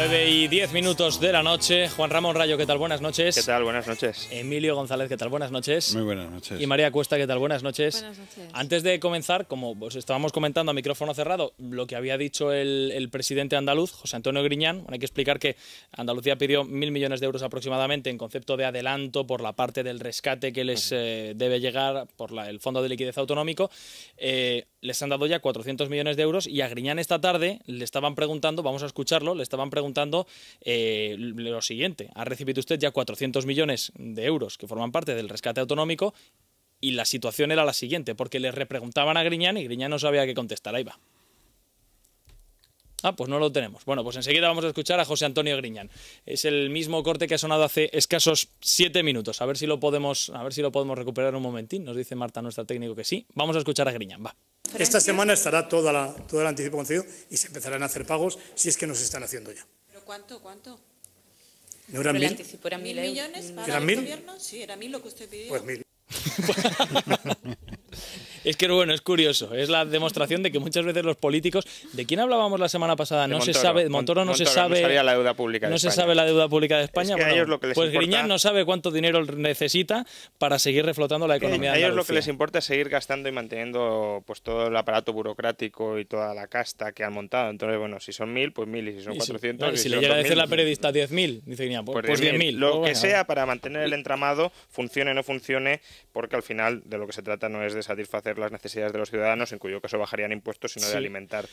9:10 de la noche. Juan Ramón Rayo, ¿qué tal? Buenas noches. ¿Qué tal? Buenas noches. Emilio González, ¿qué tal? Buenas noches. Muy buenas noches. Y María Cuesta, ¿qué tal? Buenas noches. Buenas noches. Antes de comenzar, como os estábamos comentando a micrófono cerrado, lo que había dicho el presidente andaluz, José Antonio Griñán, hay que explicar que Andalucía pidió 1.000 millones de euros aproximadamente en concepto de adelanto por la parte del rescate que les debe llegar por el Fondo de Liquidez Autonómico. Les han dado ya 400 millones de euros y a Griñán esta tarde le estaban preguntando, vamos a escucharlo, le estaban preguntando lo siguiente: ¿ha recibido usted ya 400 millones de euros que forman parte del rescate autonómico? Y la situación era la siguiente, porque le repreguntaban a Griñán y Griñán no sabía qué contestar. Ahí va. Ah, pues no lo tenemos. Bueno, pues enseguida vamos a escuchar a José Antonio Griñán. Es el mismo corte que ha sonado hace escasos 7 minutos. A ver si lo podemos recuperar un momentín. Nos dice Marta, nuestra técnico, que sí. Vamos a escuchar a Griñán, va. Esta semana estará todo el anticipo concedido y se empezarán a hacer pagos si es que no se están haciendo ya. ¿Pero cuánto? ¿No eran 1.000? El anticipo era 1.000 millones para ¿Eran el 1.000? gobierno? Sí, era 1.000 lo que usted pidió. Pues 1.000. Es que bueno, es curioso, es la demostración de que muchas veces los políticos, ¿de quién hablábamos la semana pasada? No se sabe, Montoro no se sabe, no sabía la deuda pública de no se España. sabe la deuda pública de España. Es que a ellos lo que les pues importa- Griñán no sabe cuánto dinero necesita para seguir reflotando la economía de A ellos lo que Andalucía. les importa es seguir gastando y manteniendo pues todo el aparato burocrático y toda la casta que han montado. Entonces, bueno, si son 1.000, pues 1.000, y si son Y 400, claro, y si si le son llega a 2.000, decir la periodista 10.000, dice Griñán, pues 10.000. Lo Pues que venga, sea para mantener el entramado, funcione o no funcione, porque al final de lo que se trata no es de satisfacer las necesidades de los ciudadanos, en cuyo caso bajarían impuestos, sino de alimentar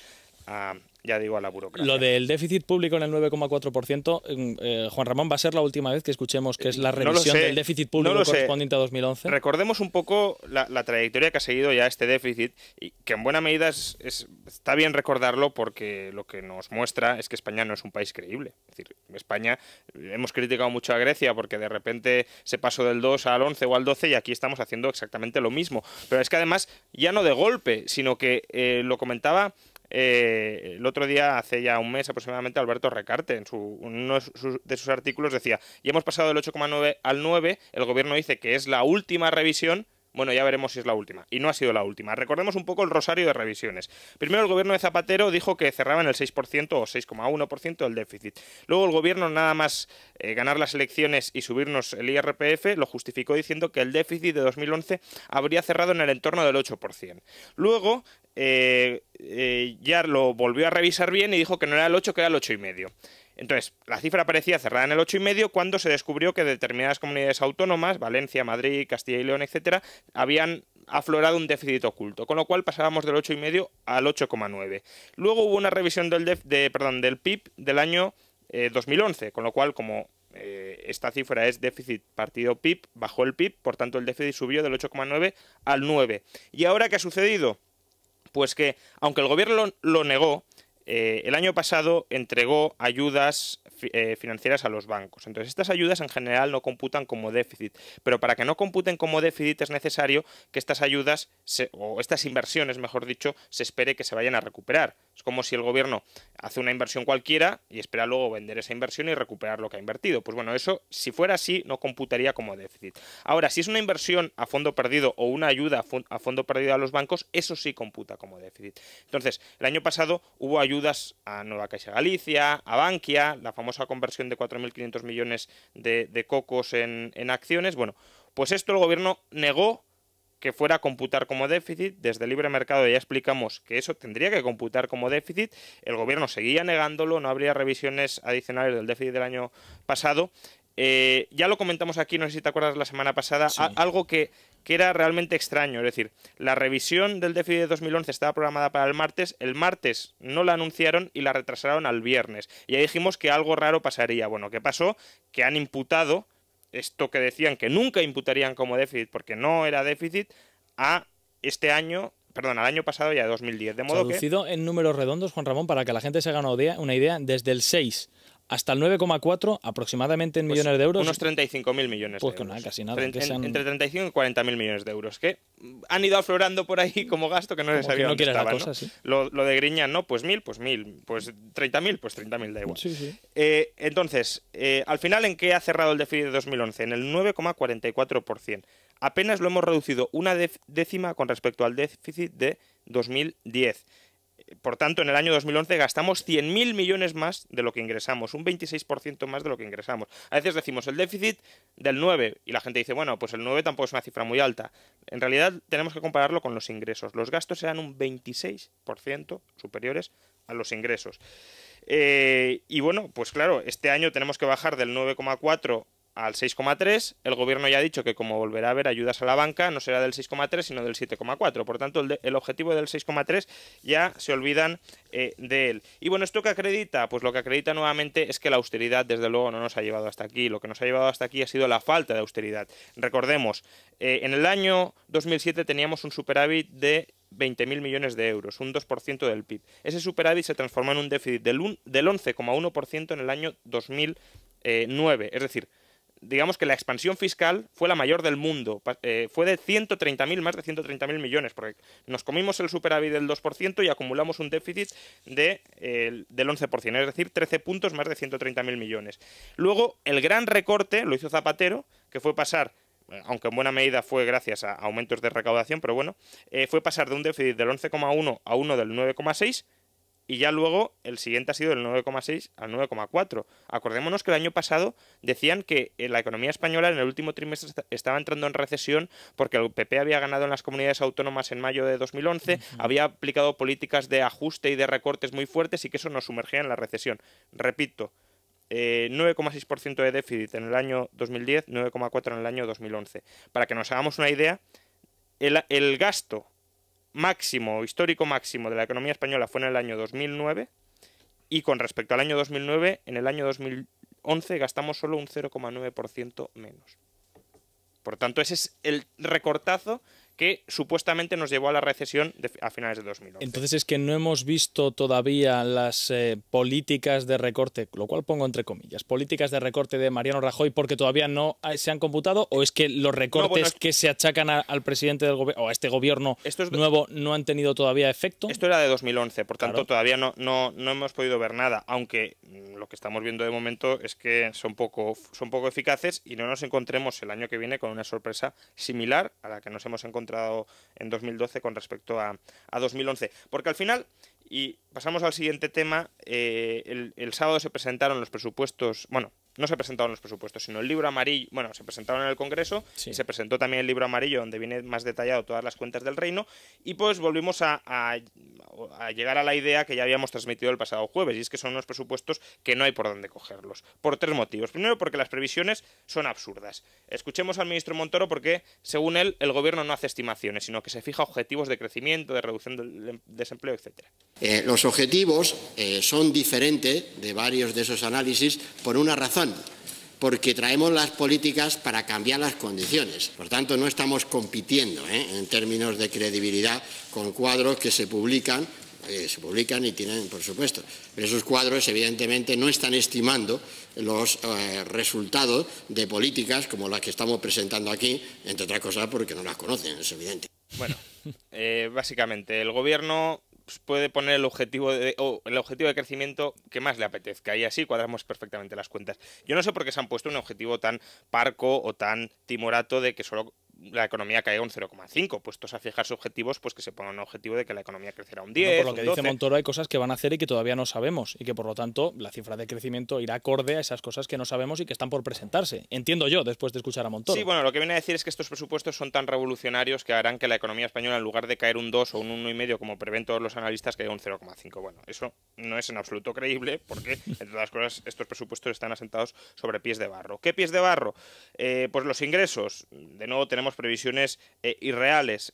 a la burocracia. Lo del déficit público en el 9,4%, Juan Ramón, ¿va a ser la última vez que escuchemos que es la No lo revisión sé, del déficit público no lo sé. correspondiente a 2011? Recordemos un poco la trayectoria que ha seguido ya este déficit, y que en buena medida está bien recordarlo, porque lo que nos muestra es que España no es un país creíble. Es decir, España, hemos criticado mucho a Grecia porque de repente se pasó del 2 al 11 o al 12 y aquí estamos haciendo exactamente lo mismo. Pero es que además, ya no de golpe, sino que lo comentaba el otro día, hace ya un mes aproximadamente, Alberto Recarte, en uno de sus artículos decía: y hemos pasado del 8,9 al 9, el gobierno dice que es la última revisión. Bueno, ya veremos si es la última. Y no ha sido la última. Recordemos un poco el rosario de revisiones. Primero, el gobierno de Zapatero dijo que cerraba en el 6% o 6,1% del déficit. Luego, el gobierno, nada más ganar las elecciones y subirnos el IRPF, lo justificó diciendo que el déficit de 2011 habría cerrado en el entorno del 8%. Luego, ya lo volvió a revisar bien y dijo que no era el 8, que era el 8,5%. Entonces, la cifra parecía cerrada en el 8,5 cuando se descubrió que determinadas comunidades autónomas, Valencia, Madrid, Castilla y León, etcétera, habían aflorado un déficit oculto, con lo cual pasábamos del 8,5 al 8,9. Luego hubo una revisión del PIB del año 2011, con lo cual, como esta cifra es déficit partido PIB, bajó el PIB, por tanto el déficit subió del 8,9 al 9. ¿Y ahora qué ha sucedido? Pues que, aunque el gobierno lo negó, el año pasado entregó ayudas financieras a los bancos. Entonces, estas ayudas en general no computan como déficit, pero para que no computen como déficit es necesario que estas ayudas, o estas inversiones, mejor dicho, se espere que se vayan a recuperar. Es como si el gobierno hace una inversión cualquiera y espera luego vender esa inversión y recuperar lo que ha invertido. Pues bueno, eso, si fuera así, no computaría como déficit. Ahora, si es una inversión a fondo perdido o una ayuda a fondo perdido a los bancos, eso sí computa como déficit. Entonces, el año pasado hubo ayudas a Nueva Caixa Galicia, a Bankia, la famosa conversión de 4.500 millones de cocos en acciones. Bueno, pues esto el gobierno negó que fuera a computar como déficit. Desde el libre mercado ya explicamos que eso tendría que computar como déficit. El gobierno seguía negándolo, no habría revisiones adicionales del déficit del año pasado. Ya lo comentamos aquí, no sé si te acuerdas la semana pasada, sí. Algo que era realmente extraño. Es decir, la revisión del déficit de 2011 estaba programada para el martes no la anunciaron y la retrasaron al viernes. Y ahí dijimos que algo raro pasaría. Bueno, ¿qué pasó? Que han imputado esto que decían que nunca imputarían como déficit porque no era déficit al año pasado, ya de 2010. De modo traducido en números redondos, Juan Ramón, para que la gente se haga una idea, desde el 6 hasta el 9,4 aproximadamente en millones de euros. Unos 35.000 millones de euros. Pues nada, casi nada. Entre 35 y 40.000 millones de euros, que han ido aflorando por ahí como gasto que no se sabía dónde estaban, ¿no? Sí. Lo de Griñán, ¿no? Pues 1.000, pues 1.000, pues 30.000, pues 30.000, da igual. Sí, sí. Entonces, al final, ¿en qué ha cerrado el déficit de 2011? En el 9,44%. Apenas lo hemos reducido una décima con respecto al déficit de 2010. Por tanto, en el año 2011 gastamos 100.000 millones más de lo que ingresamos, un 26% más de lo que ingresamos. A veces decimos el déficit del 9 y la gente dice, bueno, pues el 9 tampoco es una cifra muy alta. En realidad tenemos que compararlo con los ingresos. Los gastos eran un 26% superiores a los ingresos. Y bueno, pues claro, este año tenemos que bajar del 9,4 al 6,3. El gobierno ya ha dicho que como volverá a haber ayudas a la banca, no será del 6,3 sino del 7,4. Por tanto, el objetivo del 6,3 ya se olvidan de él. Y bueno, ¿esto qué acredita? Pues lo que acredita nuevamente es que la austeridad desde luego no nos ha llevado hasta aquí. Lo que nos ha llevado hasta aquí ha sido la falta de austeridad. Recordemos, en el año 2007 teníamos un superávit de 20.000 millones de euros, un 2% del PIB. Ese superávit se transformó en un déficit del 11,1% en el año 2009. Es decir, digamos que la expansión fiscal fue la mayor del mundo, fue de 130.000, más de 130.000 millones, porque nos comimos el superávit del 2% y acumulamos un déficit del 11%, es decir, 13 puntos, más de 130.000 millones. Luego, el gran recorte lo hizo Zapatero, que fue pasar, aunque en buena medida fue gracias a aumentos de recaudación, pero bueno, fue pasar de un déficit del 11,1 a uno del 9,6, y ya luego el siguiente ha sido del 9,6 al 9,4. Acordémonos que el año pasado decían que la economía española en el último trimestre estaba entrando en recesión porque el PP había ganado en las comunidades autónomas en mayo de 2011, había aplicado políticas de ajuste y de recortes muy fuertes y que eso nos sumergía en la recesión. Repito, 9,6% de déficit en el año 2010, 9,4% en el año 2011. Para que nos hagamos una idea, el gasto máximo, histórico máximo de la economía española fue en el año 2009 y con respecto al año 2009, en el año 2011 gastamos solo un 0,9% menos. Por tanto, ese es el recortazo que supuestamente nos llevó a la recesión a finales de 2011. Entonces es que no hemos visto todavía las políticas de recorte, lo cual pongo entre comillas, políticas de recorte de Mariano Rajoy porque todavía no se han computado, o es que los recortes que se achacan al presidente del gobierno o a este gobierno nuevo no han tenido todavía efecto. Esto era de 2011, por tanto todavía no hemos podido ver nada, aunque lo que estamos viendo de momento es que son poco eficaces y no nos encontremos el año que viene con una sorpresa similar a la que nos hemos encontrado en 2012 con respecto a 2011. Porque al final, y pasamos al siguiente tema, el sábado se presentaron los presupuestos, bueno, no se presentaron los presupuestos, sino el libro amarillo, bueno, se presentaron en el Congreso, sí. Y se presentó también el libro amarillo donde viene más detallado todas las cuentas del reino, y pues volvimos a llegar a la idea que ya habíamos transmitido el pasado jueves, y es que son unos presupuestos que no hay por dónde cogerlos, por tres motivos. Primero, porque las previsiones son absurdas. Escuchemos al ministro Montoro porque, según él, el gobierno no hace estimaciones, sino que se fija objetivos de crecimiento, de reducción del desempleo, etc. Los objetivos son diferentes de varios de esos análisis por una razón, porque traemos las políticas para cambiar las condiciones. Por tanto, no estamos compitiendo en términos de credibilidad con cuadros que se publican y tienen, por supuesto. Pero esos cuadros, evidentemente, no están estimando los resultados de políticas como las que estamos presentando aquí, entre otras cosas porque no las conocen, es evidente. Bueno, básicamente, el Gobierno puede poner el objetivo de crecimiento que más le apetezca y así cuadramos perfectamente las cuentas. Yo no sé por qué se han puesto un objetivo tan parco o tan timorato de que solo la economía caiga un 0,5, puestos a fijarse objetivos, pues que se ponga un objetivo de que la economía crecerá un 10, por lo que dice Montoro, hay cosas que van a hacer y que todavía no sabemos y que por lo tanto la cifra de crecimiento irá acorde a esas cosas que no sabemos y que están por presentarse. Entiendo yo, después de escuchar a Montoro. Sí, bueno, lo que viene a decir es que estos presupuestos son tan revolucionarios que harán que la economía española, en lugar de caer un 2 o un 1,5 como prevén todos los analistas, caiga un 0,5. Bueno, eso no es en absoluto creíble porque, entre todas las cosas, estos presupuestos están asentados sobre pies de barro. ¿Qué pies de barro? Pues los ingresos. De nuevo tenemos previsiones irreales.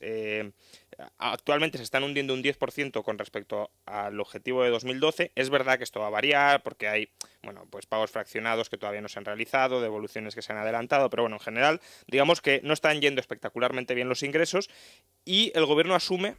Actualmente se están hundiendo un 10% con respecto al objetivo de 2012. Es verdad que esto va a variar porque hay, bueno, pues pagos fraccionados que todavía no se han realizado, devoluciones que se han adelantado, pero bueno, en general, digamos que no están yendo espectacularmente bien los ingresos y el gobierno asume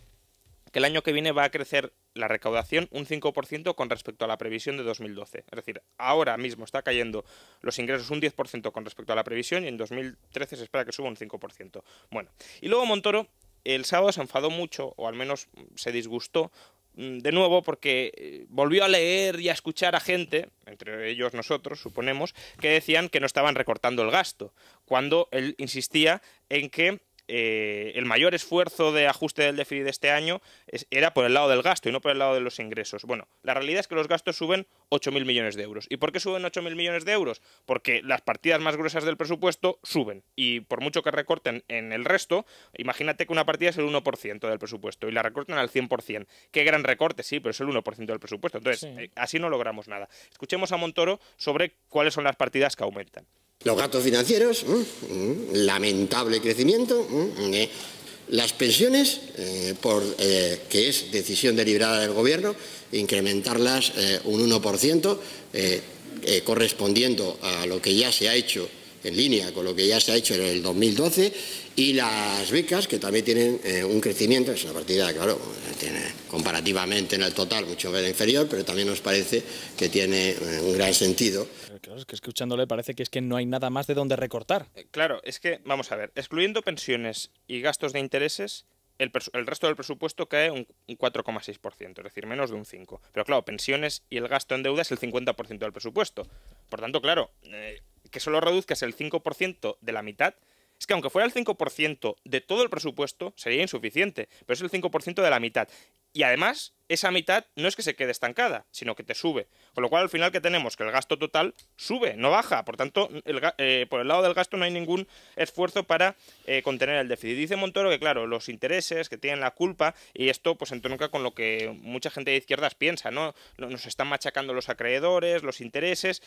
que el año que viene va a crecer la recaudación un 5% con respecto a la previsión de 2012. Es decir, ahora mismo está cayendo los ingresos un 10% con respecto a la previsión y en 2013 se espera que suba un 5%. Bueno, y luego Montoro el sábado se enfadó mucho, o al menos se disgustó, de nuevo porque volvió a leer y a escuchar a gente, entre ellos nosotros, suponemos, que decían que no estaban recortando el gasto, cuando él insistía en que el mayor esfuerzo de ajuste del déficit de este año era por el lado del gasto y no por el lado de los ingresos. Bueno, la realidad es que los gastos suben 8.000 millones de euros. ¿Y por qué suben 8.000 millones de euros? Porque las partidas más gruesas del presupuesto suben. Y por mucho que recorten en el resto, imagínate que una partida es el 1% del presupuesto y la recortan al 100%. Qué gran recorte, sí, pero es el 1% del presupuesto. Entonces, sí, así no logramos nada. Escuchemos a Montoro sobre cuáles son las partidas que aumentan. Los gastos financieros, lamentable crecimiento. Las pensiones, que es decisión deliberada del Gobierno, incrementarlas un 1%, correspondiendo a lo que ya se ha hecho, en línea con lo que ya se ha hecho en el 2012, y las becas, que también tienen un crecimiento, es una partida, claro, tiene comparativamente en el total mucho inferior, pero también nos parece que tiene un gran sentido. Claro, es que escuchándole parece que es que no hay nada más de donde recortar. Claro, es que, vamos a ver, excluyendo pensiones y gastos de intereses, el resto del presupuesto cae un 4,6%, es decir, menos de un 5%. Pero claro, pensiones y el gasto en deuda es el 50% del presupuesto. Por tanto, claro, que solo reduzcas el 5% de la mitad, es que aunque fuera el 5% de todo el presupuesto, sería insuficiente, pero es el 5% de la mitad. Y además, esa mitad no es que se quede estancada, sino que te sube. Con lo cual, al final, ¿qué tenemos? Que el gasto total sube, no baja. Por tanto, por el lado del gasto no hay ningún esfuerzo para contener el déficit. Dice Montoro que, claro, los intereses que tienen la culpa, y esto pues entronca con lo que mucha gente de izquierdas piensa, ¿no? Nos están machacando los acreedores, los intereses.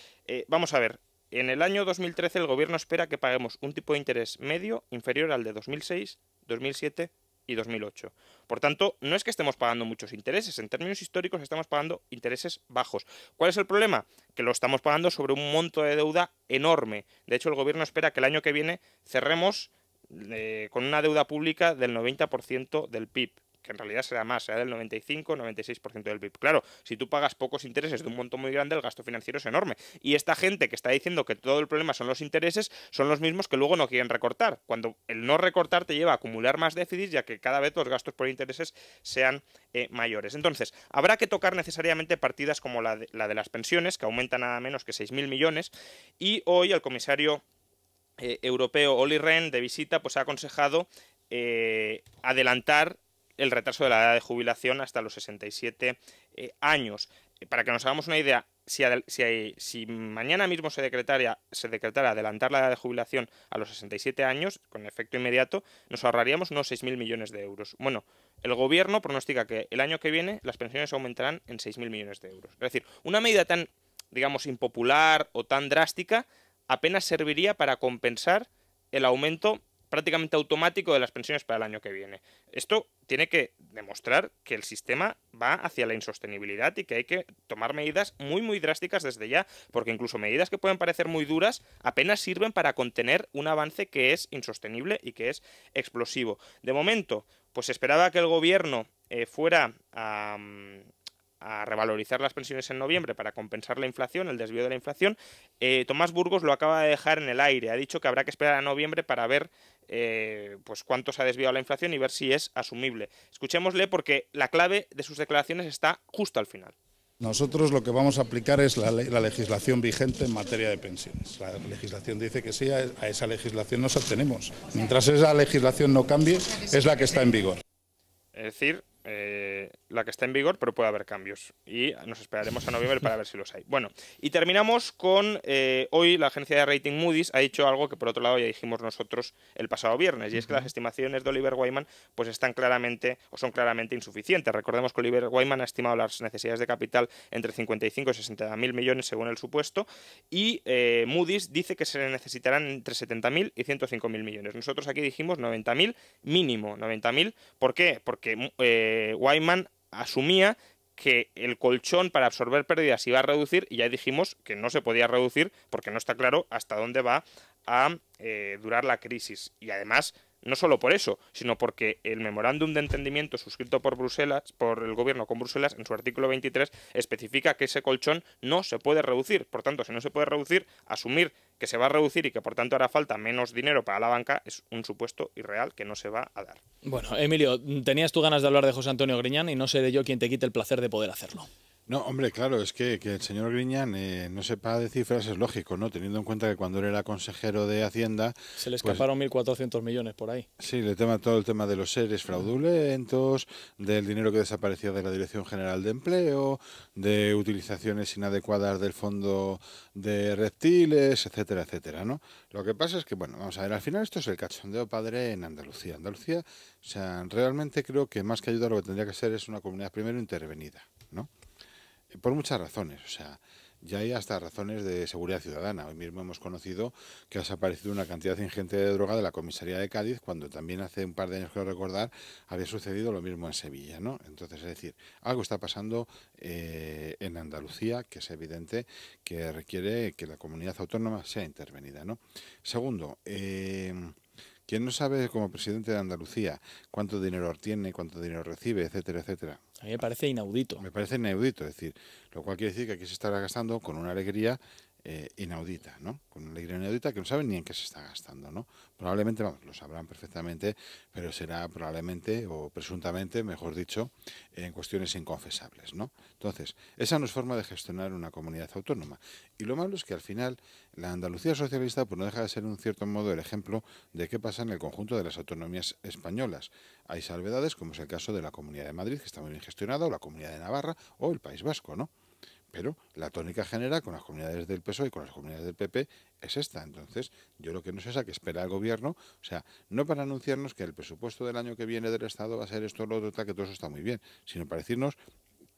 Vamos a ver. En el año 2013 el Gobierno espera que paguemos un tipo de interés medio inferior al de 2006, 2007 y 2008. Por tanto, no es que estemos pagando muchos intereses. En términos históricos estamos pagando intereses bajos. ¿Cuál es el problema? Que lo estamos pagando sobre un monto de deuda enorme. De hecho, el Gobierno espera que el año que viene cerremos con una deuda pública del 90% del PIB. Que en realidad será más, será del 95-96% del PIB. Claro, si tú pagas pocos intereses de un monto muy grande, el gasto financiero es enorme. Y esta gente que está diciendo que todo el problema son los intereses, son los mismos que luego no quieren recortar. Cuando el no recortar te lleva a acumular más déficit, ya que cada vez los gastos por intereses sean mayores. Entonces, habrá que tocar necesariamente partidas como la de las pensiones, que aumentan nada menos que 6.000 millones, y hoy el comisario europeo Olli Rehn, de visita, pues ha aconsejado adelantar el retraso de la edad de jubilación hasta los 67 años. Para que nos hagamos una idea, si mañana mismo se decretara adelantar la edad de jubilación a los 67 años, con efecto inmediato, nos ahorraríamos unos 6.000 millones de euros. Bueno, el Gobierno pronostica que el año que viene las pensiones aumentarán en 6.000 millones de euros. Es decir, una medida tan, digamos, impopular o tan drástica apenas serviría para compensar el aumento prácticamente automático de las pensiones para el año que viene. Esto tiene que demostrar que el sistema va hacia la insostenibilidad y que hay que tomar medidas muy, muy drásticas desde ya, porque incluso medidas que pueden parecer muy duras apenas sirven para contener un avance que es insostenible y que es explosivo. De momento, pues se esperaba que el Gobierno fuera a revalorizar las pensiones en noviembre para compensar la inflación, el desvío de la inflación. Tomás Burgos lo acaba de dejar en el aire. Ha dicho que habrá que esperar a noviembre para ver pues cuánto se ha desviado la inflación y ver si es asumible. Escuchémosle porque la clave de sus declaraciones está justo al final. Nosotros lo que vamos a aplicar es la legislación vigente en materia de pensiones. La legislación dice que sí, a esa legislación nos atenemos. Mientras esa legislación no cambie, es la que está en vigor. Es decir, la que está en vigor, pero puede haber cambios. Y nos esperaremos a noviembre para ver si los hay. Bueno, y terminamos con hoy la agencia de rating Moody's ha dicho algo que por otro lado ya dijimos nosotros el pasado viernes, y es que las estimaciones de Oliver Wyman pues están claramente o son claramente insuficientes. Recordemos que Oliver Wyman ha estimado las necesidades de capital entre 55 y 60.000 millones según el supuesto, y Moody's dice que se necesitarán entre 70.000 y 105.000 millones. Nosotros aquí dijimos 90.000 mínimo, 90.000. ¿Por qué? Porque Wyman asumía que el colchón para absorber pérdidas iba a reducir y ya dijimos que no se podía reducir porque no está claro hasta dónde va a durar la crisis. Y además, no solo por eso, sino porque el memorándum de entendimiento suscrito por Bruselas, por el Gobierno con Bruselas, en su artículo 23, especifica que ese colchón no se puede reducir. Por tanto, si no se puede reducir, asumir que se va a reducir y que por tanto hará falta menos dinero para la banca es un supuesto irreal que no se va a dar. Bueno, Emilio, tenías tú ganas de hablar de José Antonio Griñán y no seré yo quien te quite el placer de poder hacerlo. No, hombre, claro, es que el señor Griñán no sepa de cifras es lógico, ¿no? Teniendo en cuenta que cuando él era consejero de Hacienda... Se le pues, escaparon 1.400 millones por ahí. sí, todo el tema de los seres fraudulentos, del dinero que desaparecía de la Dirección General de Empleo, de utilizaciones inadecuadas del Fondo de Reptiles, etcétera, etcétera, ¿no? Lo que pasa es que, bueno, vamos a ver, al final esto es el cachondeo padre en Andalucía. Andalucía, o sea, realmente creo que más que ayudar lo que tendría que ser es una comunidad primero intervenida, ¿no? Por muchas razones, o sea, ya hay hasta razones de seguridad ciudadana. Hoy mismo hemos conocido que ha desaparecido una cantidad ingente de droga de la comisaría de Cádiz, cuando también hace un par de años, creo recordar, había sucedido lo mismo en Sevilla, ¿no? Entonces, es decir, algo está pasando en Andalucía, que es evidente que requiere que la comunidad autónoma sea intervenida, ¿no? Segundo, ¿quién no sabe, como presidente de Andalucía, cuánto dinero tiene, cuánto dinero recibe, etcétera, etcétera? A mí me parece inaudito. Me parece inaudito, es decir, lo cual quiere decir que aquí se estará gastando con una alegría inaudita, ¿no? Con una alegría inaudita que no saben ni en qué se está gastando, ¿no? Probablemente, vamos, lo sabrán perfectamente, pero será probablemente, o presuntamente, mejor dicho, en cuestiones inconfesables, ¿no? Entonces, esa no es forma de gestionar una comunidad autónoma. Y lo malo es que al final la Andalucía socialista pues no deja de ser en un cierto modo el ejemplo de qué pasa en el conjunto de las autonomías españolas. Hay salvedades, como es el caso de la Comunidad de Madrid, que está muy bien gestionada, o la Comunidad de Navarra, o el País Vasco, ¿no? Pero la tónica general con las comunidades del PSOE y con las comunidades del PP es esta. Entonces, yo lo que no sé es a qué espera el gobierno, o sea, no para anunciarnos que el presupuesto del año que viene del Estado va a ser esto, lo otro, tal, que todo eso está muy bien, sino para decirnos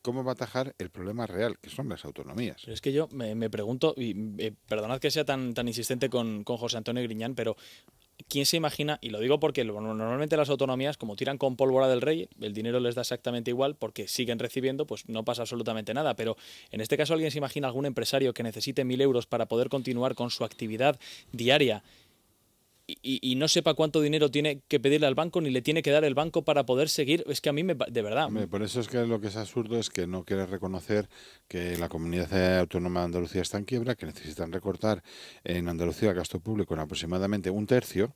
cómo va a atajar el problema real, que son las autonomías. Pero es que yo me pregunto, y perdonad que sea tan insistente con José Antonio Griñán, pero ¿quién se imagina? Y lo digo porque normalmente las autonomías, como tiran con pólvora del rey, el dinero les da exactamente igual porque siguen recibiendo, pues no pasa absolutamente nada. Pero en este caso, ¿alguien se imagina algún empresario que necesite 1.000 euros para poder continuar con su actividad diaria y no sepa cuánto dinero tiene que pedirle al banco ni le tiene que dar el banco para poder seguir? Es que a mí, de verdad... Hombre, por eso es que lo que es absurdo es que no quiere reconocer que la comunidad autónoma de Andalucía está en quiebra, que necesitan recortar en Andalucía el gasto público en aproximadamente un tercio.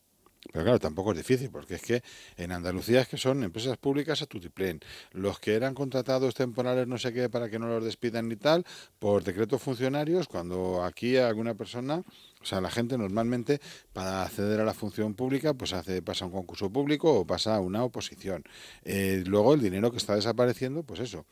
Pero claro, tampoco es difícil, porque es que en Andalucía es que son empresas públicas a tutiplén. Los que eran contratados temporales no sé qué para que no los despidan ni tal, por decreto funcionarios, cuando aquí alguna persona, o sea, la gente normalmente para acceder a la función pública pues pasa un concurso público o pasa una oposición. Luego el dinero que está desapareciendo, pues eso.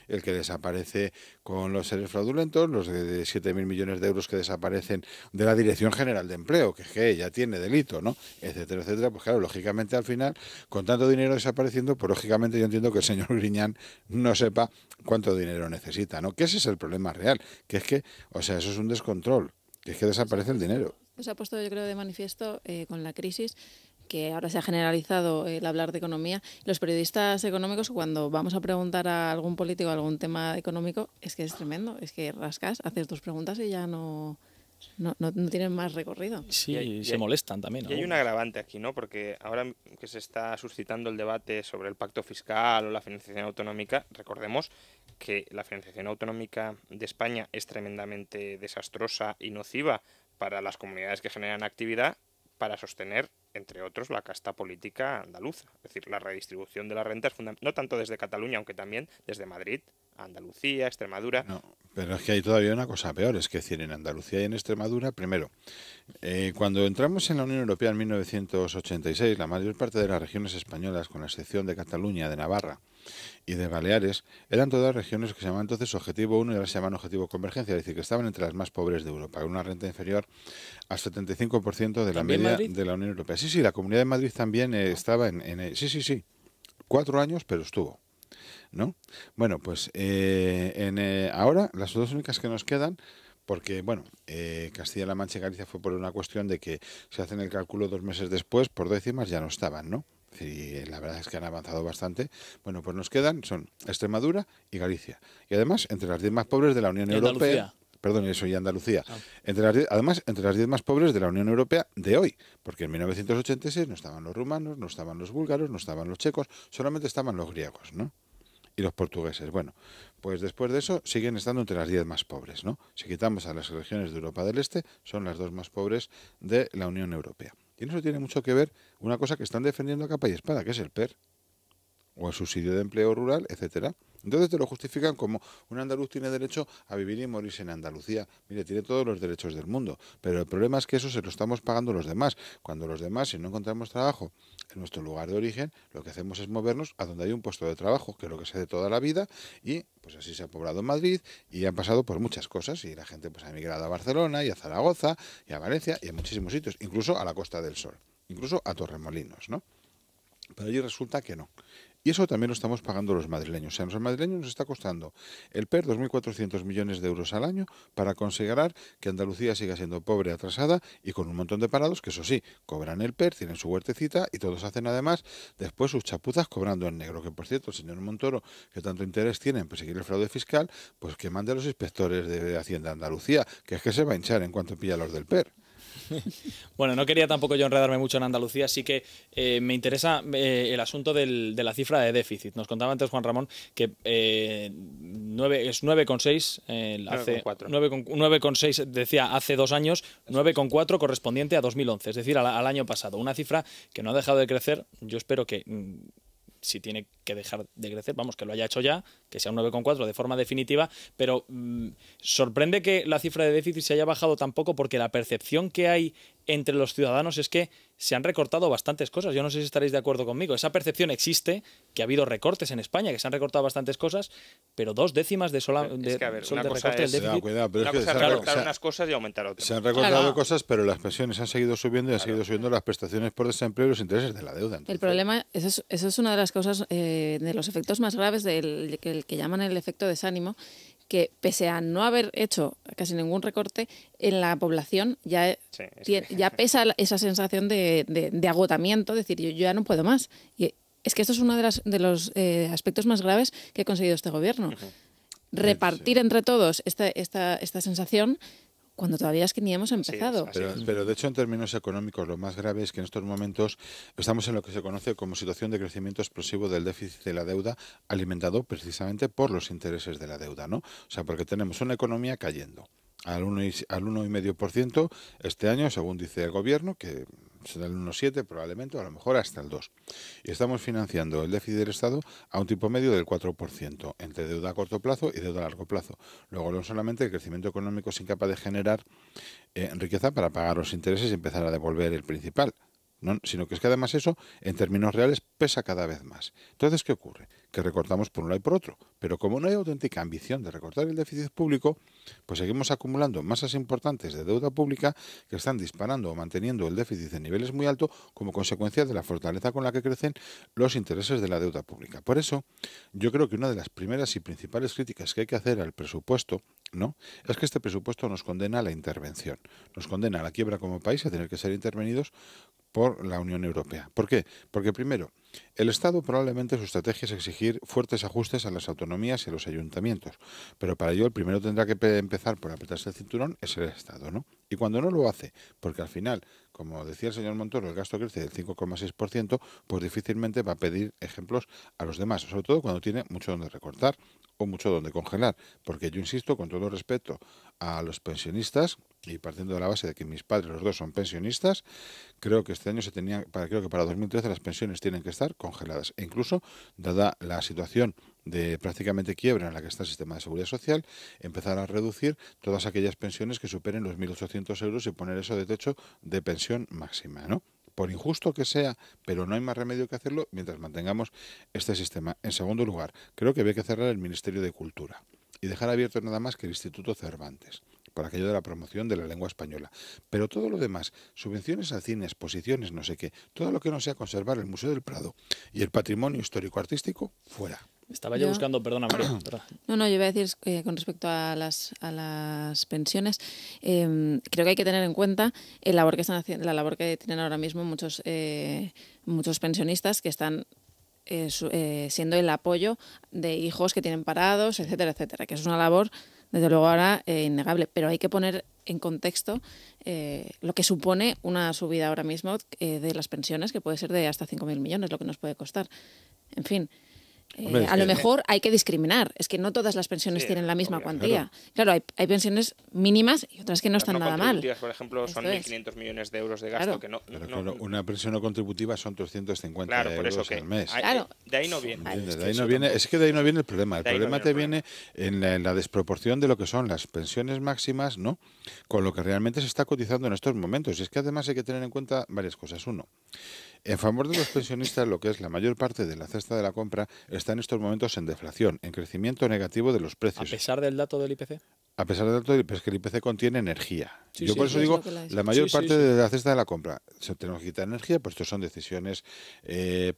El que desaparece con los seres fraudulentos, los de 7.000 millones de euros que desaparecen de la Dirección General de Empleo, que ya tiene delito, ¿no? Etcétera, etcétera. Pues claro, lógicamente al final, con tanto dinero desapareciendo, pues lógicamente yo entiendo que el señor Griñán no sepa cuánto dinero necesita, ¿no? Que ese es el problema real, que es que, o sea, eso es un descontrol, que es que desaparece el dinero. Se ha puesto, yo creo, de manifiesto con la crisis, que ahora se ha generalizado el hablar de economía. Los periodistas económicos, cuando vamos a preguntar a algún político algún tema económico, es que es tremendo, es que rascas, haces tus preguntas y ya no tienen más recorrido. Sí, y se molestan también, ¿no? Y hay un agravante aquí, ¿no? Porque ahora que se está suscitando el debate sobre el pacto fiscal o la financiación autonómica, recordemos que la financiación autonómica de España es tremendamente desastrosa y nociva para las comunidades que generan actividad, para sostener, entre otros, la casta política andaluza. Es decir, la redistribución de las rentas, no tanto desde Cataluña, aunque también desde Madrid, Andalucía, Extremadura. No, pero es que hay todavía una cosa peor, es que decir, en Andalucía y en Extremadura, primero, cuando entramos en la Unión Europea en 1986, la mayor parte de las regiones españolas, con la excepción de Cataluña, de Navarra y de Baleares, eran todas regiones que se llamaban entonces Objetivo 1 y ahora se llaman Objetivo Convergencia, es decir, que estaban entre las más pobres de Europa, con una renta inferior al 75% de la media de la Unión Europea. Sí, la Comunidad de Madrid también estaba en... Sí, 4 años, pero estuvo, ¿no? Bueno, pues ahora las dos únicas que nos quedan, porque, bueno, Castilla-La Mancha y Galicia fue por una cuestión de que se hacen el cálculo 2 meses después, por décimas ya no estaban, ¿no? Y la verdad es que han avanzado bastante. Bueno, pues nos quedan, son Extremadura y Galicia. Y además, entre las 10 más pobres de la Unión Europea... Perdón, eso y Andalucía. Además, entre las 10 más pobres de la Unión Europea de hoy, porque en 1986 no estaban los rumanos, no estaban los búlgaros, no estaban los checos, solamente estaban los griegos, ¿no? Y los portugueses. Bueno, pues después de eso siguen estando entre las 10 más pobres, ¿no? Si quitamos a las regiones de Europa del Este, son las 2 más pobres de la Unión Europea. Y en eso tiene mucho que ver una cosa que están defendiendo a capa y espada, que es el PER, o el subsidio de empleo rural, etcétera. Entonces te lo justifican como un andaluz tiene derecho a vivir y morirse en Andalucía. Mire, tiene todos los derechos del mundo, pero el problema es que eso se lo estamos pagando los demás. Cuando los demás, si no encontramos trabajo en nuestro lugar de origen, lo que hacemos es movernos a donde hay un puesto de trabajo, que es lo que se hace toda la vida, y pues así se ha poblado Madrid y han pasado por muchas cosas, y la gente pues ha emigrado a Barcelona y a Zaragoza y a Valencia y a muchísimos sitios, incluso a la Costa del Sol, incluso a Torremolinos, ¿no? Pero allí resulta que no. Y eso también lo estamos pagando los madrileños. O sea, a los madrileños nos está costando el PER 2.400 millones de euros al año para considerar que Andalucía siga siendo pobre, atrasada y con un montón de parados que, eso sí, cobran el PER, tienen su huertecita y todos hacen además después sus chapuzas cobrando en negro. Que, por cierto, el señor Montoro, que tanto interés tiene en perseguir el fraude fiscal, pues que mande a los inspectores de Hacienda a Andalucía, que es que se va a hinchar en cuanto pilla a los del PER. Bueno, no quería tampoco yo enredarme mucho en Andalucía, así que me interesa el asunto de la cifra de déficit. Nos contaba antes Juan Ramón que es 9,6, 9,6 decía hace 2 años, 9,4 correspondiente a 2011, es decir, al año pasado. Una cifra que no ha dejado de crecer. Yo espero que si tiene que dejar de crecer, vamos, que lo haya hecho ya, que sea un 9,4 de forma definitiva, pero sorprende que la cifra de déficit se haya bajado tan poco, porque la percepción que hay entre los ciudadanos es que se han recortado bastantes cosas. Yo no sé si estaréis de acuerdo conmigo. Esa percepción existe, que ha habido recortes en España, que se han recortado bastantes cosas, pero 2 décimas de Es que, a ver, una cosa recorte del es- déficit. Cuidado, pero Una es que cosa es se han recortar unas cosas y aumentar otras. Se han recortado Claro. cosas, pero las pensiones han seguido subiendo y han seguido subiendo las prestaciones por desempleo y los intereses de la deuda. El Entonces, problema, eso es una de las causas, de los efectos más graves del que llaman el efecto desánimo, que pese a no haber hecho casi ningún recorte, en la población ya, Sí, es que- ya pesa esa sensación de agotamiento, es decir, yo ya no puedo más. Y es que esto es uno de los aspectos más graves que ha conseguido este gobierno. Repartir entre todos esta sensación cuando todavía es que ni hemos empezado. así pero de hecho, en términos económicos, lo más grave es que en estos momentos estamos en lo que se conoce como situación de crecimiento explosivo del déficit de la deuda, alimentado precisamente por los intereses de la deuda, ¿no? O sea, porque tenemos una economía cayendo al 1,5% este año, según dice el gobierno, que será el 1,7 probablemente, o a lo mejor hasta el 2. Y estamos financiando el déficit del Estado a un tipo medio del 4%, entre deuda a corto plazo y deuda a largo plazo. Luego, no solamente el crecimiento económico es incapaz de generar riqueza para pagar los intereses y empezar a devolver el principal, no, sino que es que además eso, en términos reales, pesa cada vez más. Entonces, ¿qué ocurre? Que recortamos por un lado y por otro. Pero como no hay auténtica ambición de recortar el déficit público, pues seguimos acumulando masas importantes de deuda pública que están disparando o manteniendo el déficit en niveles muy altos como consecuencia de la fortaleza con la que crecen los intereses de la deuda pública. Por eso, yo creo que una de las primeras y principales críticas que hay que hacer al presupuesto, ¿no?, es que este presupuesto nos condena a la intervención, nos condena a la quiebra como país, a tener que ser intervenidos por la Unión Europea. ¿Por qué? Porque primero, el Estado probablemente su estrategia es exigir fuertes ajustes a las autonomías y a los ayuntamientos, pero para ello el primero tendrá que empezar por apretarse el cinturón, es el Estado, ¿no? Y cuando no lo hace, porque al final, como decía el señor Montoro, el gasto crece del 5,6%, pues difícilmente va a pedir ejemplos a los demás, sobre todo cuando tiene mucho donde recortar o mucho donde congelar, porque yo insisto, con todo respeto a los pensionistas, y partiendo de la base de que mis padres los dos son pensionistas, creo que este año creo que para 2013 las pensiones tienen que estar congeladas, e incluso, dada la situación de prácticamente quiebra en la que está el sistema de seguridad social, empezar a reducir todas aquellas pensiones que superen los 1.800 euros y poner eso de techo de pensión máxima, ¿no? Por injusto que sea, pero no hay más remedio que hacerlo mientras mantengamos este sistema. En segundo lugar, creo que había que cerrar el Ministerio de Cultura y dejar abierto nada más que el Instituto Cervantes, por aquello de la promoción de la lengua española. Pero todo lo demás, subvenciones al cine, exposiciones, no sé qué, todo lo que no sea conservar el Museo del Prado y el patrimonio histórico-artístico, fuera. Estaba yo buscando, perdona María. Perdona. No, yo iba a decir con respecto a las pensiones, creo que hay que tener en cuenta la labor que tienen ahora mismo muchos pensionistas que están siendo el apoyo de hijos que tienen parados, etcétera, etcétera, que es una labor, desde luego, ahora innegable, pero hay que poner en contexto lo que supone una subida ahora mismo de las pensiones, que puede ser de hasta 5.000 millones, lo que nos puede costar. En fin, Hombre, a lo mejor hay que discriminar. Es que no todas las pensiones tienen la misma cuantía. Claro, hay pensiones mínimas y otras que no están nada mal. Por ejemplo, son 1.500 millones de euros de gasto que no... Claro, una pensión no contributiva son 350 por euros eso que al mes. De ahí no viene. Es que de ahí no viene el problema. El problema te viene en la desproporción de lo que son las pensiones máximas, ¿no? Con lo que realmente se está cotizando en estos momentos. Y es que además hay que tener en cuenta varias cosas. Uno, en favor de los pensionistas, lo que es la mayor parte de la cesta de la compra está en estos momentos en deflación, en crecimiento negativo de los precios. ¿A pesar del dato del IPC? A pesar del dato, pero es que el IPC contiene energía. Sí, Yo sí, por eso sí, digo, la mayor parte de la cesta de la compra. Tenemos que quitar energía, pues esto son decisiones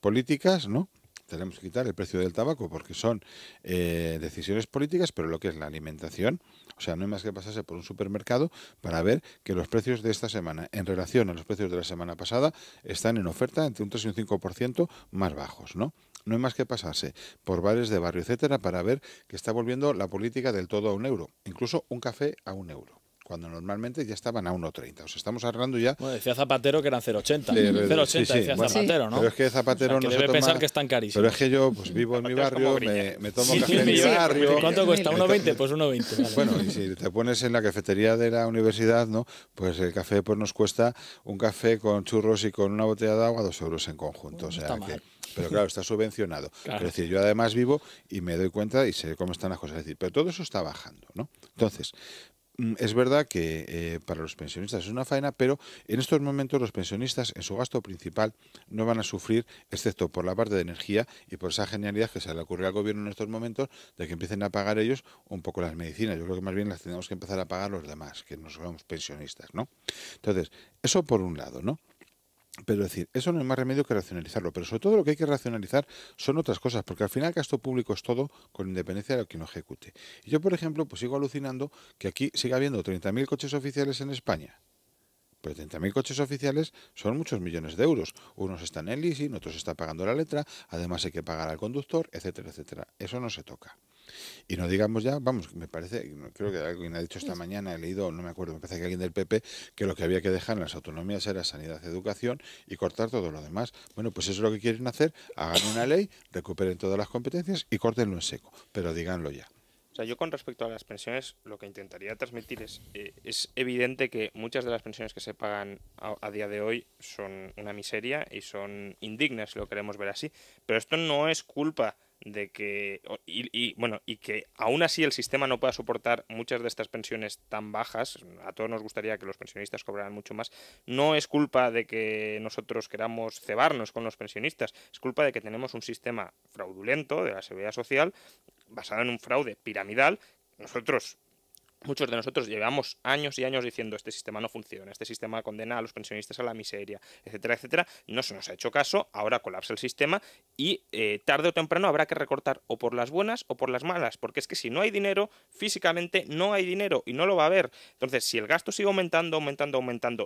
políticas, ¿no? Tenemos que quitar el precio del tabaco porque son decisiones políticas, pero lo que es la alimentación, o sea, no hay más que pasarse por un supermercado para ver que los precios de esta semana en relación a los precios de la semana pasada están en oferta entre un 3 y un 5% más bajos, ¿no? No hay más que pasarse por bares de barrio, etcétera, para ver que está volviendo la política del todo a €1, incluso un café a €1. Cuando normalmente ya estaban a 1,30. O sea, estamos hablando ya... Bueno, decía Zapatero que eran 0,80. 0,80 decía Zapatero, ¿no? Pero es que Zapatero que no debe se toma... pensar que están carísimos. Pero es que yo pues vivo en mi barrio, me tomo café en mi barrio... ¿Cuánto cuesta? ¿1,20? Pues 1,20. Vale. Bueno, y si te pones en la cafetería de la universidad, ¿no? Pues el café pues nos cuesta un café con churros y con una botella de agua €2 en conjunto. O sea que... Pero claro, está subvencionado. Claro. Es decir, yo además vivo y me doy cuenta y sé cómo están las cosas. Es decir, pero todo eso está bajando, ¿no? Entonces... Es verdad que para los pensionistas es una faena, pero en estos momentos los pensionistas en su gasto principal no van a sufrir, excepto por la parte de energía y por esa genialidad que se le ocurre al gobierno en estos momentos de que empiecen a pagar ellos un poco las medicinas. Yo creo que más bien las tenemos que empezar a pagar los demás, que no somos pensionistas, ¿no? Entonces, eso por un lado, ¿no? Pero es decir, eso no hay más remedio que racionalizarlo, pero sobre todo lo que hay que racionalizar son otras cosas, porque al final el gasto público es todo con independencia de lo que uno ejecute. Y yo, por ejemplo, pues sigo alucinando que aquí siga habiendo 30.000 coches oficiales en España. Pero 30.000 coches oficiales son muchos millones de euros. Unos están en leasing, otros están pagando la letra, además hay que pagar al conductor, etcétera, etcétera. Eso no se toca. Y no digamos ya, vamos, me parece, creo que alguien ha dicho esta mañana, he leído, no me acuerdo, me parece que alguien del PP, que lo que había que dejar en las autonomías era sanidad, educación y cortar todo lo demás. Bueno, pues eso es lo que quieren hacer, hagan una ley, recuperen todas las competencias y córtenlo en seco, pero díganlo ya. O sea, yo con respecto a las pensiones, lo que intentaría transmitir es evidente que muchas de las pensiones que se pagan a día de hoy son una miseria y son indignas, si lo queremos ver así. Pero esto no es culpa de que y que aún así el sistema no pueda soportar muchas de estas pensiones tan bajas. A todos nos gustaría que los pensionistas cobraran mucho más. No es culpa de que nosotros queramos cebarnos con los pensionistas, es culpa de que tenemos un sistema fraudulento de la seguridad social basado en un fraude piramidal. Muchos de nosotros llevamos años y años diciendo este sistema no funciona, este sistema condena a los pensionistas a la miseria, etcétera, etcétera. No se nos ha hecho caso, ahora colapsa el sistema y tarde o temprano habrá que recortar o por las buenas o por las malas, porque es que si no hay dinero, físicamente no hay dinero y no lo va a haber. Entonces, si el gasto sigue aumentando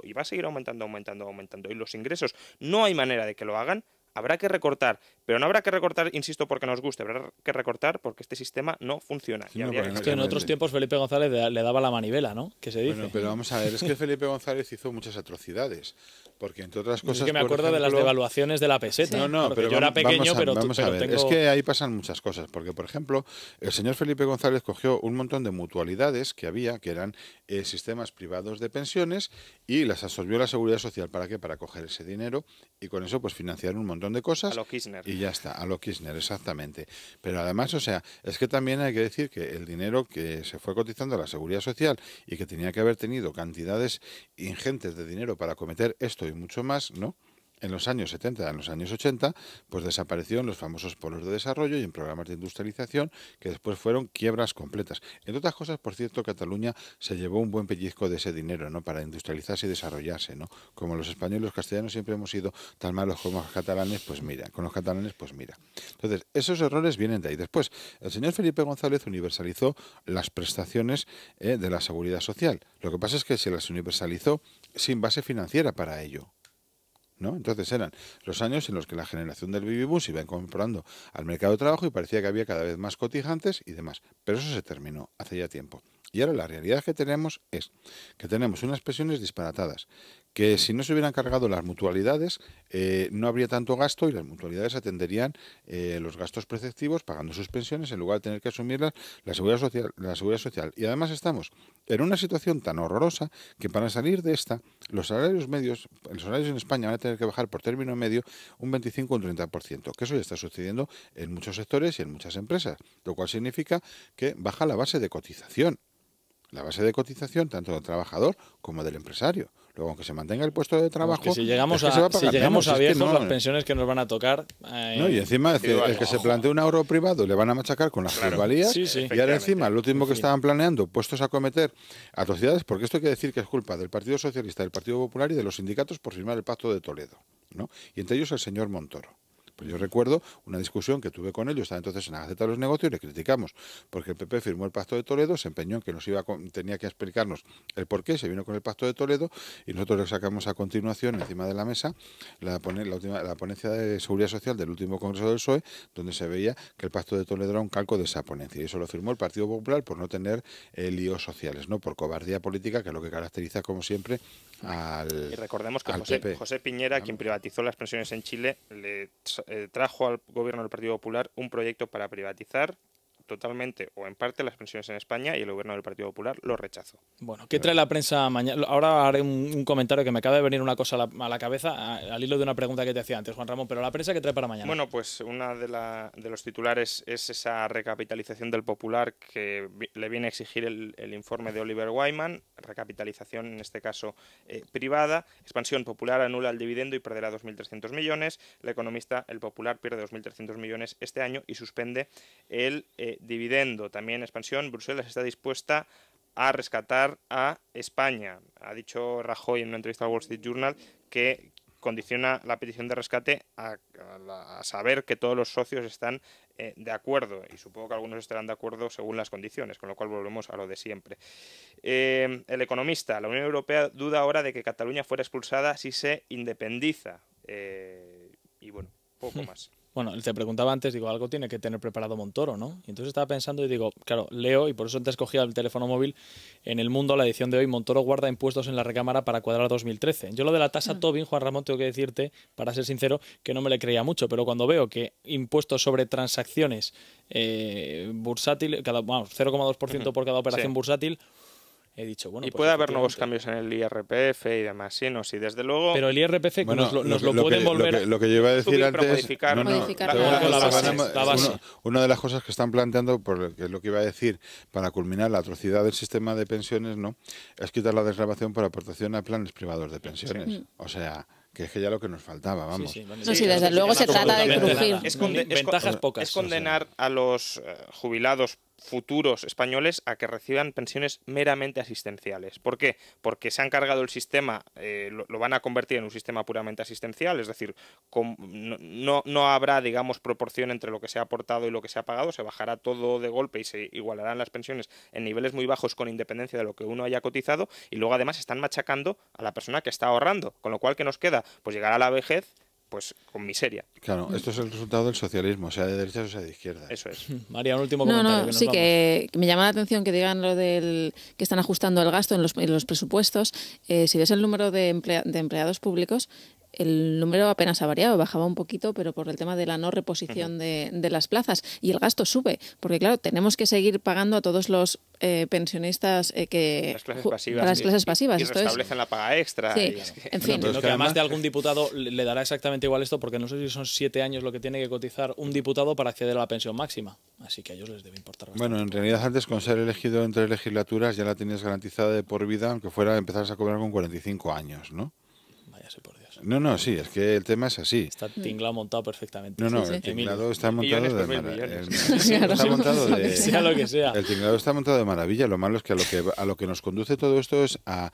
y va a seguir aumentando y los ingresos no hay manera de que lo hagan, habrá que recortar, pero no habrá que recortar, insisto, porque nos guste, habrá que recortar porque este sistema no funciona. Sí, esto en otros tiempos Felipe González le daba la manivela, ¿no? Que se dice. Bueno, pero vamos a ver, es que Felipe González hizo muchas atrocidades, porque entre otras cosas... Es que me acuerdo de las devaluaciones de la peseta. Sí. No, pero yo era pequeño, vamos a ver. Tengo... Es que ahí pasan muchas cosas, porque por ejemplo, el señor Felipe González cogió un montón de mutualidades que había, que eran sistemas privados de pensiones, y las absorbió la Seguridad Social. ¿Para qué? Para coger ese dinero y con eso pues financiar un montón de cosas. A lo Kirchner. Y ya está, a lo Kirchner, exactamente. Pero además, o sea, es que también hay que decir que el dinero que se fue cotizando a la Seguridad Social y que tenía que haber tenido cantidades ingentes de dinero para cometer esto y mucho más, ¿no? En los años 70, en los años 80, pues desapareció en los famosos polos de desarrollo y en programas de industrialización que después fueron quiebras completas. Entre otras cosas, por cierto, Cataluña se llevó un buen pellizco de ese dinero, ¿no? Para industrializarse y desarrollarse, ¿no? Como los españoles y los castellanos siempre hemos sido tan malos como los catalanes, pues mira, con los catalanes, pues mira. Entonces, esos errores vienen de ahí. Después, el señor Felipe González universalizó las prestaciones de la Seguridad Social. Lo que pasa es que se las universalizó sin base financiera para ello, ¿no? Entonces eran los años en los que la generación del baby boom se iba incorporando al mercado de trabajo y parecía que había cada vez más cotizantes y demás. Pero eso se terminó hace ya tiempo. Y ahora la realidad que tenemos es que tenemos unas pensiones disparatadas, que si no se hubieran cargado las mutualidades no habría tanto gasto y las mutualidades atenderían los gastos preceptivos pagando sus pensiones en lugar de tener que asumirlas la seguridad social. Y además estamos en una situación tan horrorosa que para salir de esta los salarios en España van a tener que bajar por término medio un 25 o un 30%, que eso ya está sucediendo en muchos sectores y en muchas empresas, lo cual significa que baja la base de cotización. La base de cotización tanto del trabajador como del empresario. Luego, aunque se mantenga el puesto de trabajo, que si llegamos a viejos, las pensiones que nos van a tocar... No, y encima el que se plantee un ahorro privado le van a machacar con las plusvalías, y ahora encima lo último que estaban planeando, puestos a cometer atrocidades, porque esto hay que decir que es culpa del Partido Socialista, del Partido Popular y de los sindicatos por firmar el Pacto de Toledo, ¿no? Y entre ellos el señor Montoro. Pues yo recuerdo una discusión que tuve con él, yo estaba entonces en la Gaceta de los Negocios y le criticamos porque el PP firmó el Pacto de Toledo, se empeñó en que tenía que explicarnos el por qué, se vino con el Pacto de Toledo y nosotros le sacamos a continuación encima de la mesa la ponencia de Seguridad Social del último Congreso del PSOE, donde se veía que el Pacto de Toledo era un calco de esa ponencia y eso lo firmó el Partido Popular por no tener líos sociales, ¿no? Por cobardía política, que es lo que caracteriza como siempre al... Y recordemos que PP. José Piñera, quien privatizó las pensiones en Chile, le trajo al gobierno del Partido Popular un proyecto para privatizar totalmente o en parte las pensiones en España y el gobierno del Partido Popular lo rechazó. Bueno, ¿qué trae la prensa mañana? Ahora haré un comentario que me acaba de venir una cosa a la cabeza al hilo de una pregunta que te hacía antes, Juan Ramón, pero la prensa, ¿qué trae para mañana? Bueno, pues una de los titulares es esa recapitalización del Popular que le viene a exigir el informe de Oliver Wyman, recapitalización en este caso privada, expansión Popular anula el dividendo y perderá 2.300 millones, el economista, el Popular pierde 2.300 millones este año y suspende el dividendo. También expansión, Bruselas está dispuesta a rescatar a España. Ha dicho Rajoy en una entrevista al Wall Street Journal que condiciona la petición de rescate a saber que todos los socios están de acuerdo, y supongo que algunos estarán de acuerdo según las condiciones, con lo cual volvemos a lo de siempre. El economista, la Unión Europea duda ahora de que Cataluña fuera expulsada si se independiza. Y bueno, poco más. Bueno, te preguntaba antes, digo, algo tiene que tener preparado Montoro, ¿no? Y entonces estaba pensando y digo, claro, leo, y por eso antes cogía el teléfono móvil, en El Mundo, la edición de hoy, Montoro guarda impuestos en la recámara para cuadrar 2013. Yo lo de la tasa Tobin, Juan Ramón, tengo que decirte, para ser sincero, que no me le creía mucho, pero cuando veo que impuestos sobre transacciones bursátiles, 0,2% por cada operación bursátil, he dicho, bueno, y pues puede haber nuevos cambios en el IRPF y demás, sí, no, sí, desde luego... Pero el IRPF bueno, nos lo pueden volver... Lo que yo iba a decir antes... Modificar la base. Una de las cosas que están planteando, que es lo que iba a decir, para culminar la atrocidad del sistema de pensiones, ¿no?, es quitar la desgravación por aportación a planes privados de pensiones. Sí. O sea... que es que ya lo que nos faltaba, vamos. Desde luego se trata de crujir. Ventajas pocas. Es condenar a los jubilados futuros españoles a que reciban pensiones meramente asistenciales. ¿Por qué? Porque se han cargado el sistema, lo van a convertir en un sistema puramente asistencial, es decir, no habrá, digamos, proporción entre lo que se ha aportado y lo que se ha pagado, se bajará todo de golpe y se igualarán las pensiones en niveles muy bajos con independencia de lo que uno haya cotizado, y luego además están machacando a la persona que está ahorrando, con lo cual, ¿qué nos queda? Pues llegar a la vejez pues con miseria. Claro, esto es el resultado del socialismo, sea de derechas o sea de izquierdas. Eso es. María, un último comentario. Sí, que me llama la atención que digan lo del que están ajustando el gasto en los presupuestos. Si ves el número de empleados públicos, el número apenas ha variado, bajaba un poquito, pero por el tema de la no reposición de las plazas. Y el gasto sube, porque claro, tenemos que seguir pagando a todos los pensionistas para las clases pasivas. Y restablecen la paga extra. Sí, y es que... en fin. Que además de algún diputado le dará exactamente igual esto, porque no sé si son 7 años lo que tiene que cotizar un diputado para acceder a la pensión máxima. Así que a ellos les debe importar bastante. Bueno, en realidad antes, con ser elegido entre legislaturas, ya la tenías garantizada de por vida, aunque fuera empezaras a cobrar con 45 años, ¿no? Váyase por Dios. No, sí, es que el tema es así. Está tinglado montado perfectamente. El tinglado está montado de maravilla. Sea lo que sea. El tinglado está montado de maravilla. Lo malo es que a lo que nos conduce todo esto es a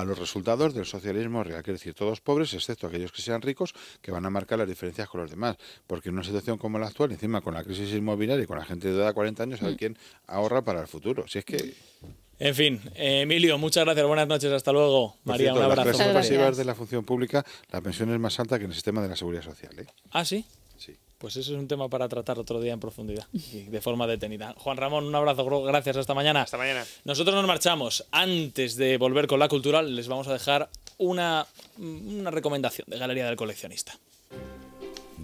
los resultados del socialismo real. Quiere decir, todos pobres, excepto aquellos que sean ricos, que van a marcar las diferencias con los demás. Porque en una situación como la actual, encima con la crisis inmobiliaria y con la gente de edad 40 años, ¿sabe quién ahorra para el futuro? Si es que... En fin, Emilio, muchas gracias, buenas noches, hasta luego. María, un abrazo. Las clases pasivas de la función pública, la pensión es más alta que en el sistema de la seguridad social, ¿eh? ¿Ah, sí? Sí. Pues eso es un tema para tratar otro día en profundidad y de forma detenida. Juan Ramón, un abrazo, gracias, hasta mañana. Hasta mañana. Nosotros nos marchamos. Antes de volver con la cultural, les vamos a dejar una recomendación de Galería del Coleccionista.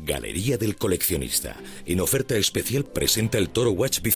Galería del Coleccionista, en oferta especial, presenta el Toro Watch Bizarro.